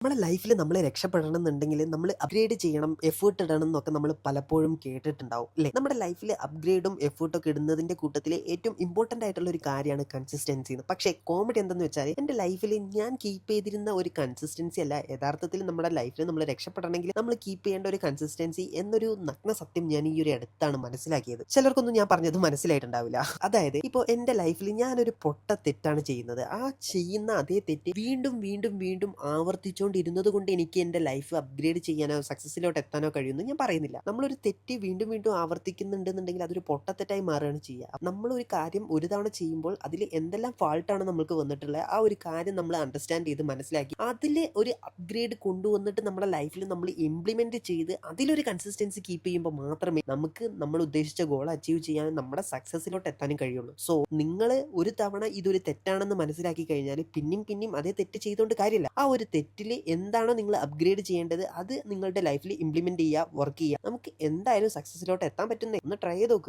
നമ്മുടെ ലൈഫിൽ നമ്മൾ രക്ഷപ്പെടണം എന്നുണ്ടെങ്കിൽ നമ്മൾ അപ്ഗ്രേഡ് ചെയ്യണം, എഫേർട്ട് ഇടണം എന്നൊക്കെ നമ്മൾ പലപ്പോഴും കേട്ടിട്ടുണ്ടാവും അല്ലേ? നമ്മുടെ ലൈഫിൽ അപ്ഗ്രേഡും എഫേർട്ടൊക്കെ ഇടുന്നതിന്റെ കൂട്ടത്തിൽ ഏറ്റവും ഇമ്പോർട്ടന്റ് ആയിട്ടുള്ള ഒരു കാര്യമാണ് കൺസിസ്റ്റൻസി എന്ന്. പക്ഷേ കോമഡി എന്തെന്ന് വെച്ചാൽ എൻ്റെ ലൈഫിൽ ഞാൻ കീപ്പ് ചെയ്തിരുന്ന ഒരു കൺസിസ്റ്റൻസി അല്ല യഥാർത്ഥത്തിൽ നമ്മുടെ ലൈഫിൽ നമ്മൾ രക്ഷപ്പെടണമെങ്കിൽ നമ്മൾ കീപ്പ് ചെയ്യേണ്ട ഒരു കൺസിസ്റ്റൻസി എന്നൊരു നഗ്ന സത്യം ഞാൻ ഈ ഒരു അടുത്താണ് മനസ്സിലാക്കിയത്. ചിലർക്കൊന്നും ഞാൻ പറഞ്ഞത് മനസ്സിലായിട്ടുണ്ടാവില്ല. അതായത് ഇപ്പോൾ എൻ്റെ ലൈഫിൽ ഞാനൊരു പൊട്ട തെറ്റാണ് ചെയ്യുന്നത്. ആ ചെയ്യുന്ന അതേ തെറ്റ് വീണ്ടും വീണ്ടും വീണ്ടും ആവർത്തിച്ചുകൊണ്ടിരുന്നത് കൊണ്ട് എനിക്ക് എൻ്റെ ലൈഫ് അപ്ഗ്രേഡ് ചെയ്യാനോ സക്സസ്സിലോട്ട് എത്താനോ കഴിയുമെന്ന് ഞാൻ പറയുന്നില്ല. നമ്മളൊരു തെറ്റ് വീണ്ടും വീണ്ടും ആവർത്തിക്കുന്നുണ്ടെന്നുണ്ടെങ്കിൽ അതൊരു പൊട്ടത്തെറ്റായി മാറുകയാണ് ചെയ്യുക. നമ്മളൊരു കാര്യം ഒരു തവണ ചെയ്യുമ്പോൾ അതിൽ എന്തെല്ലാം ഫാൾട്ടാണ് നമുക്ക് വന്നിട്ടുള്ളത്, ആ ഒരു കാര്യം നമ്മൾ അണ്ടർസ്റ്റാൻഡ് ചെയ്ത് മനസ്സിലാക്കി അതിൽ ഒരു അപ്ഗ്രേഡ് കൊണ്ടുവന്നിട്ട് നമ്മുടെ ലൈഫിൽ നമ്മൾ ഇംപ്ലിമെന്റ് ചെയ്ത് അതിലൊരു കൺസിസ്റ്റൻസി കീപ്പ് ചെയ്യുമ്പോൾ മാത്രമേ നമുക്ക് നമ്മൾ ഉദ്ദേശിച്ച ഗോൾ അച്ചീവ് ചെയ്യാനും നമ്മുടെ സക്സസ്സിലോട്ട് എത്താനും കഴിയുള്ളൂ. സോ നിങ്ങൾ ഒരു തവണ ഇതൊരു തെറ്റാണെന്ന് മനസ്സിലാക്കി കഴിഞ്ഞാൽ പിന്നെയും പിന്നെയും അതേ തെറ്റ് ചെയ്തുകൊണ്ട് കാര്യമില്ല. ആ ഒരു തെറ്റിൽ എന്താണോ നിങ്ങൾ അപ്ഗ്രേഡ് ചെയ്യേണ്ടത് അത് നിങ്ങളുടെ ലൈഫിൽ ഇംപ്ലിമെന്റ് ചെയ്യുക, വർക്ക് ചെയ്യുക. നമുക്ക് എന്തായാലും സക്സസ്സിലോട്ട് എത്താൻ പറ്റുന്നേ. ഒന്ന് ട്രൈ ചെയ്ത് നോക്ക്.